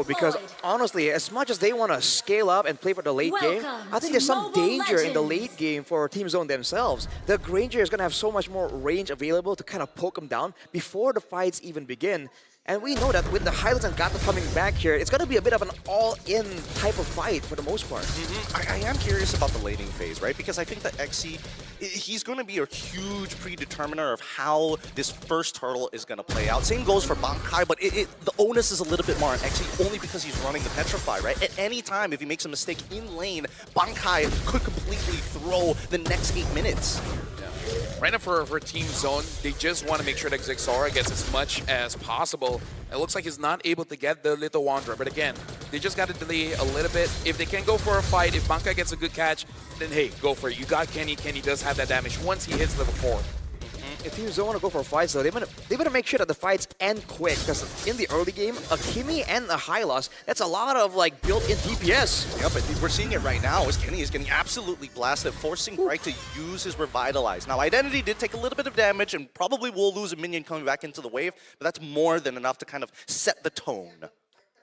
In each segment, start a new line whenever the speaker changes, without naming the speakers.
go, because honestly, as much as they want to scale up and play for the late game, I think there's some danger in the late game for Team Zone themselves. The Granger is going to have so much more range available to kind of poke them down before the fights even begin. And we know that with the Hylians and Gato coming back here, it's going to be a bit of an all-in type of fight for the most part.
I am curious about the laning phase, right? Because I think that XC, he's going to be a huge predeterminer of how this first turtle is going to play out. Same goes for Bankai, but the onus is a little bit more on XC only because he's running the Petrify, right? At any time, if he makes a mistake in lane, Bankai could completely throw the next 8 minutes.
Right now for Team Zone, they just want to make sure that Zexora gets as much as possible. It looks like he's not able to get the Little Wanderer, but again, they just got to delay a little bit. If they can go for a fight, if Bankai gets a good catch, then hey, go for it. You got Kenny. Kenny does have that damage once he hits level 4.
If teams don't want to go for fights, though, they better make sure that the fights end quick, because in the early game, a Kimi and a Hylos, that's a lot of like built-in DPS.
Yep, but we're seeing it right now as Kenny is getting absolutely blasted, forcing Bright to use his Revitalize. Now, Identity did take a little bit of damage and probably will lose a minion coming back into the wave, but that's more than enough to kind of set the tone.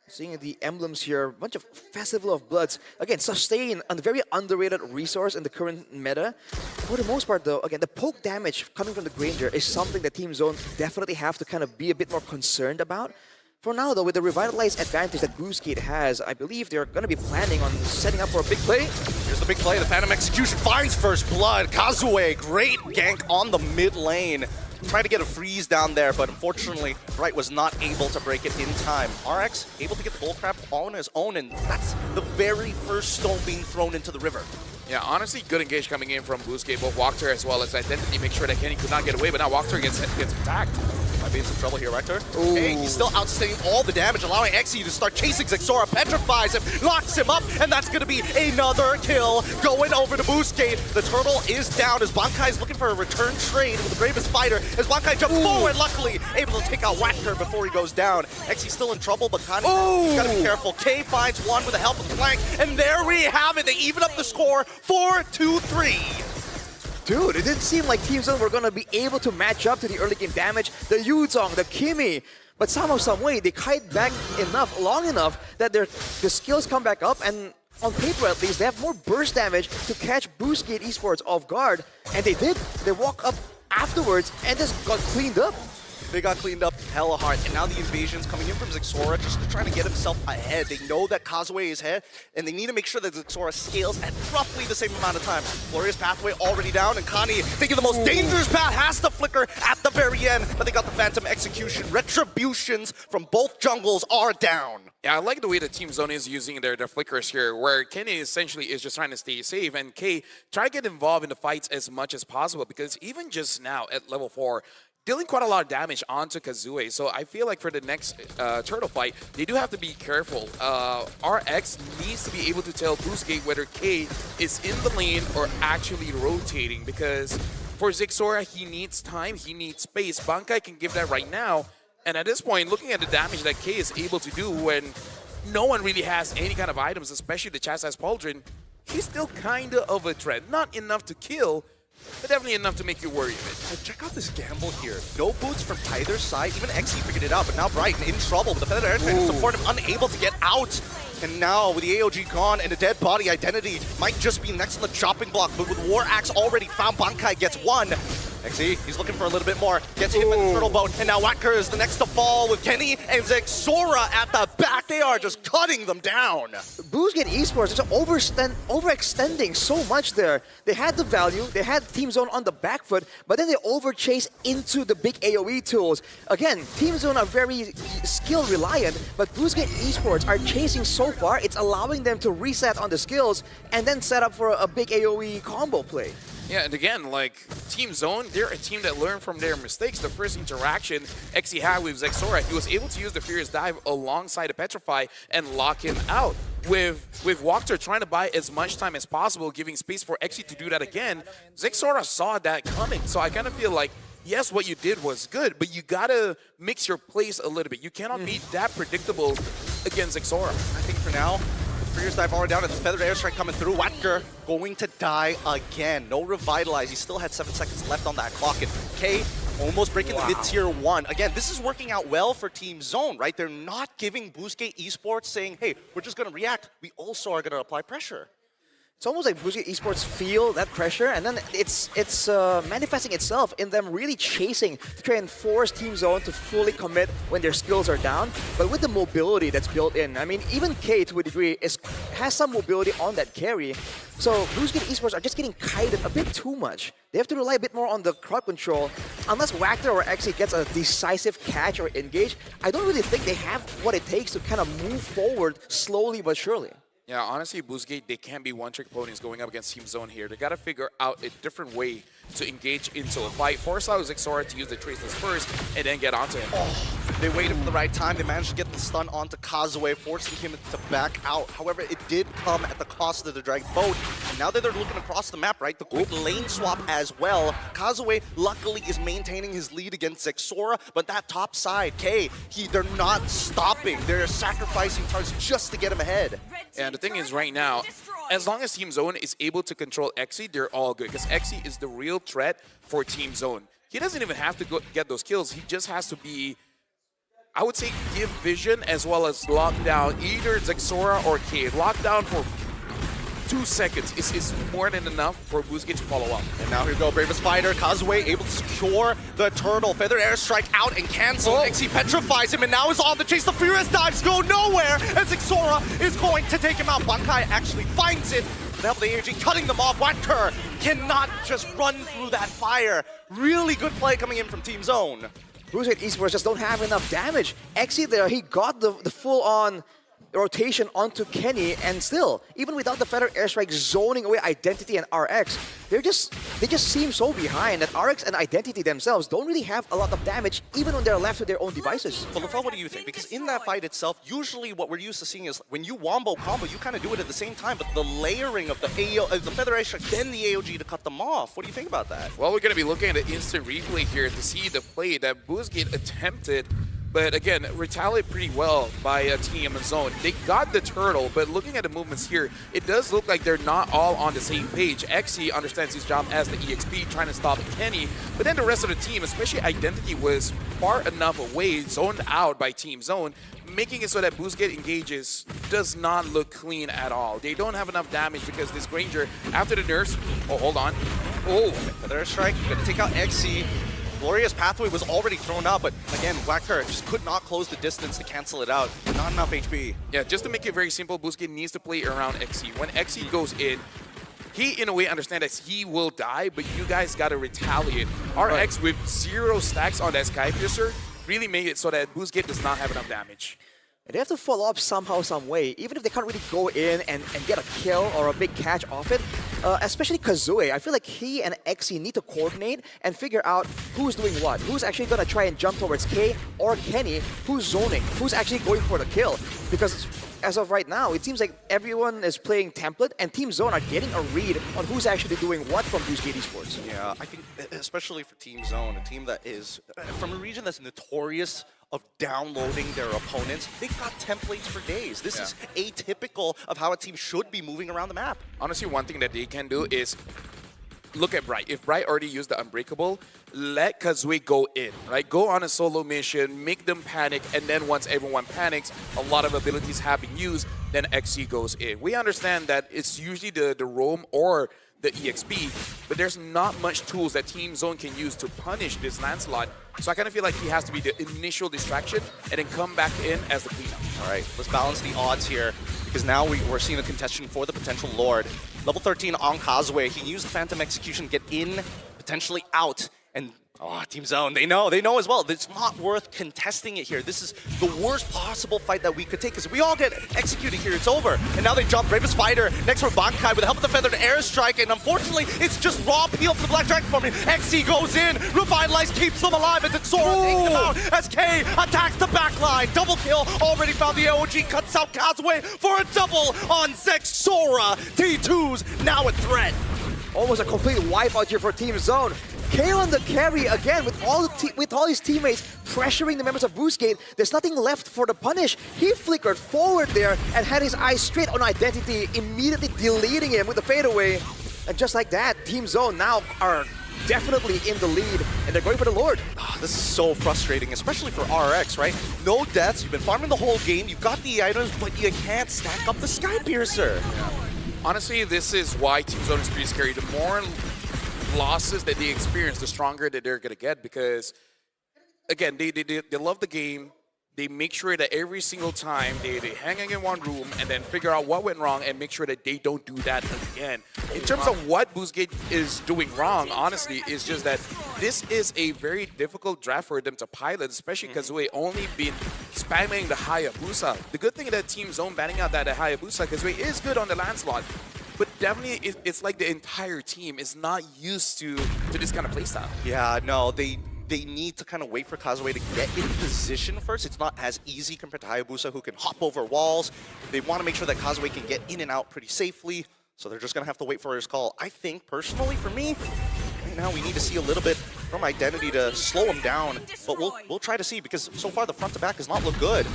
Seeing the emblems here, a bunch of Festival of Bloods. Again, sustain, a very underrated resource in the current meta. For the most part, though, again, the poke damage coming from the Granger is something that Team Zone definitely have to kind of be a bit more concerned about. For now, though, with the revitalized advantage that Boostgate has, I believe they're going to be planning on setting up for a big play.
Here's the big play. The Phantom Execution finds first blood. Kazue, great gank on the mid lane. Trying to get a freeze down there, but unfortunately, Bright was not able to break it in time. RX able to get the bullcrap on his own, and that's the very first stone being thrown into the river.
Yeah, honestly, good engage coming in from Boostgate, both Walker as well as Identity. Make sure that Kenny could not get away, but now Walker gets attacked.
Might be in some trouble here, Rector. Hey, he's still outsustaining all the damage, allowing XE to start chasing Zexora, petrifies him, locks him up, and that's going to be another kill going over to Boostgate. The turtle is down as Bankai is looking for a return trade with the bravest fighter as Bankai jumps forward, luckily able to take out Wacker before he goes down. XE still in trouble, but Kani got to be careful. K finds one with the help of the flank, and there we have it. They even up the score 4-2-3.
Dude, it didn't seem like Team Zone were going to be able to match up to the early game damage. The Yuzong, the Kimi. But somehow, some way, they kite back long enough that the skills come back up, and on paper at least, they have more burst damage to catch Boostgate Esports off guard. And they did. They walk up afterwards and just got cleaned up.
They got cleaned up hella hard, and now the invasion's coming in from Zexora just to try to get himself ahead. They know that Kazue is ahead, and they need to make sure that Zexora scales at roughly the same amount of time. Glorious Pathway already down, and Kani thinking the most dangerous path has to flicker at the very end, but they got the Phantom Execution. Retributions from both jungles are down.
Yeah, I like the way the Team Zone is using their flickers here, where Kenny essentially is just trying to stay safe, and K try to get involved in the fights as much as possible, because even just now at level 4, dealing quite a lot of damage onto Kazue. So I feel like for the next turtle fight, they do have to be careful. RX needs to be able to tell Boostgate whether K is in the lane or actually rotating, because for Zexora, he needs time, he needs space. Bankai can give that right now. And at this point, looking at the damage that K is able to do when no one really has any kind of items, especially the Chastised Pauldron, he's still kind of a threat. Not enough to kill, but definitely enough to make you worry a bit.
Check out this gamble here. No boots from either side. Even XE figured it out, but now Bright in trouble with the Feather Air Train to support him, unable to get out. And now with the AOG gone and a dead body, Identity might just be next on the chopping block, but with War Axe already found, Bankai gets one. XE, he's looking for a little bit more. Gets hit by the turtle boat, and now Wacker is the next to fall with Kenny and Zexora at the back. They are just cutting them down.
Boostgate Esports is overextending so much there. They had the value, they had Team Zone on the back foot, but then they overchase into the big AoE tools. Again, Team Zone are very skill reliant, but Boostgate Esports are chasing so far, it's allowing them to reset on the skills and then set up for a big AoE combo play.
Yeah, and again, like, Team Zone, they're a team that learned from their mistakes. The first interaction XE had with Zexora, he was able to use the Furious Dive alongside the Petrify and lock him out. With Walker trying to buy as much time as possible, giving space for XE to do that again, Zexora saw that coming. So I kind of feel like, yes, what you did was good, but you gotta mix your plays a little bit. You cannot be that predictable against Zexora.
I think for now, Furious Dive already down, and the Feathered Airstrike coming through. Wacker going to die again. No Revitalize. He still had 7 seconds left on that clock. And K almost breaking the mid-tier 1. Again, this is working out well for Team Zone, right? They're not giving Boostgate Esports saying, hey, we're just going to react. We also are going to apply pressure.
It's almost like Boostgate Esports feel that pressure, and then it's manifesting itself in them really chasing to try and force Team Zone to fully commit when their skills are down. But with the mobility that's built in, I mean, even K to a degree has some mobility on that carry. So Boostgate Esports are just getting kited a bit too much. They have to rely a bit more on the crowd control. Unless Wactor or Xe gets a decisive catch or engage, I don't really think they have what it takes to kind of move forward slowly but surely.
Yeah, honestly, Boostgate, they can't be one-trick ponies going up against Team Zone here. They got to figure out a different way to engage into a fight. Force out Zexora to use the Traceless first and then get onto him.
Oh, they waited for the right time. They managed to get the stun onto Kazue, forcing him to back out. However, it did come at the cost of the Dragon Boat. And now that they're looking across the map, right, the quick lane swap as well. Kazue, luckily, is maintaining his lead against Zexora, but that top side, K, they're not stopping. They're sacrificing targets just to get him ahead.
And the thing is, right now, as long as Team Zone is able to control Xe, they're all good. Because Xe is the real threat for Team Zone. He doesn't even have to get those kills. He just has to be, I would say, give vision as well as lock down either Zexora or K. Lockdown for 2 seconds is more than enough for Boostgate to follow up.
And now here we go, Bravest Fighter, Kazue able to secure the turtle. Feather Airstrike out and cancel. Xe petrifies him and now is on the chase. The Furious dives go nowhere as Zexora is going to take him out. Bankai actually finds it. The help of the AOG cutting them off. Wactor cannot just run through that fire. Really good play coming in from Team Zone.
Boostgate Esports just don't have enough damage. Xe there, he got the full-on rotation onto Kenny, and still, even without the Feather Airstrike zoning away Identity and RX, they just seem so behind that RX and Identity themselves don't really have a lot of damage, even when they're left to their own devices.
So Lafel, what do you think? Because in that fight itself, usually what we're used to seeing is when you wombo combo, you kind of do it at the same time, but the layering of the Feather Airstrike, then the AOG to cut them off. What do you think about that?
Well, we're going to be looking at an instant replay here to see the play that Boostgate attempted. But again, retaliate pretty well by Team Zone. They got the turtle, but looking at the movements here, it does look like they're not all on the same page. Xe understands his job as the EXP, trying to stop Kenny, but then the rest of the team, especially Identity, was far enough away, zoned out by Team Zone, making it so that Boostgate engages does not look clean at all. They don't have enough damage because this Granger, after the nerfs, oh, hold on. Oh,
Feather Strike, gonna take out Xe. Glorious Pathway was already thrown out, but again, Wactor just could not close the distance to cancel it out. Not enough HP.
Yeah, just to make it very simple, Boostgate needs to play around Xe. When Xe goes in, he, in a way, understands that he will die, but you guys got to retaliate. RX with 0 stacks on that Skypiercer really made it so that Boostgate does not have enough damage.
They have to follow up somehow, some way, even if they can't really go in and get a kill or a big catch off it. Especially Kazue, I feel like he and Xe need to coordinate and figure out who's doing what. Who's actually going to try and jump towards K or Kenny, who's zoning, who's actually going for the kill. Because as of right now, it seems like everyone is playing template and Team Zone are getting a read on who's actually doing what from Boostgate Esports.
Yeah, I think especially for Team Zone, a team that is from a region that's notorious of downloading their opponents. They've got templates for days. This is atypical of how a team should be moving around the map.
Honestly, one thing that they can do is look at Bright. If Bright already used the Unbreakable, let Kazue go in, right? Go on a solo mission, make them panic, and then once everyone panics, a lot of abilities have been used, then Xe goes in. We understand that it's usually the roam or the EXP, but there's not much tools that Team Zone can use to punish this Lancelot. So I kind of feel like he has to be the initial distraction and then come back in as the cleanup.
All right, let's balance the odds here because now we're seeing a contention for the potential Lord. Level 13 on Kazue. He used Phantom Execution, get in, potentially out, and Team Zone, they know as well. It's not worth contesting it here. This is the worst possible fight that we could take because if we all get executed here, it's over. And now they jump Bravest Fighter next for Bankai with the help of the Feathered Airstrike, and unfortunately, it's just raw peel for the Black Dragon forming. Xe goes in, Revitalize keeps them alive, and Zexora takes them out as K attacks the backline. Double kill, already found the AOG, cuts out Kazue for a double on Zexora. T2's now a threat.
Almost a complete wipeout here for Team Zone. K on the carry again with all his teammates pressuring the members of Boostgate. There's nothing left for the punish. He flickered forward there and had his eyes straight on Identity, immediately deleting him with the fadeaway. And just like that, Team Zone now are definitely in the lead, and they're going for the Lord.
This is so frustrating, especially for RX, right? No deaths, you've been farming the whole game, you've got the items, but you can't stack up the Sky Piercer.
Honestly, this is why Team Zone is pretty scary. The more losses that they experience, the stronger that they're going to get, because, again, they love the game. They make sure that every single time they hang in one room and then figure out what went wrong and make sure that they don't do that again. In terms of what Boostgate is doing wrong, honestly, is just that this is a very difficult draft for them to pilot, especially because we only been spamming the Hayabusa. The good thing that Team Zone banning out that Hayabusa, because we is good on the land slot, but definitely it's like the entire team is not used to this kind of playstyle.
Yeah, no, they need to kind of wait for Kazuya to get in position first. It's not as easy compared to Hayabusa, who can hop over walls. They want to make sure that Kazuya can get in and out pretty safely, so they're just going to have to wait for his call. I think, personally, for me, right now we need to see a little bit from Identity to slow him down, but we'll try to see, because so far the front to back does not look good.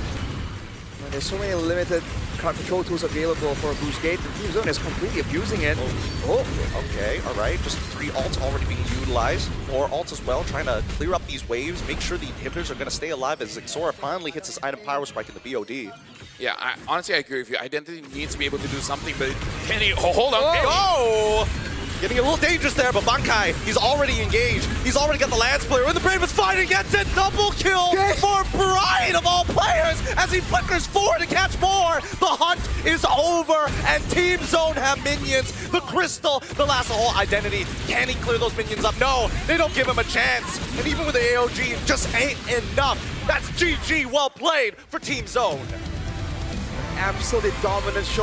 And there's so many limited control tools available for Boostgate. The Team Zone is completely abusing it.
Oh, okay, all right. Just 3 ults already being utilized. 4 ults as well, trying to clear up these waves, make sure the inhibitors are going to stay alive as Xora finally hits his item power spike in the BOD.
Yeah, honestly, I agree with you. Identity needs to be able to do something, but can he hold on?
Oh! Getting a little dangerous there, but Bankai, he's already engaged. He's already got the Lance player. When the Bravest fighting gets it, double kill for Brian of all players as he flickers forward to catch more. The hunt is over, and Team Zone have minions. The Crystal, the last whole Identity. Can he clear those minions up? No, they don't give him a chance. And even with the AOG, it just ain't enough. That's GG, well played for Team Zone.
Absolutely dominant show.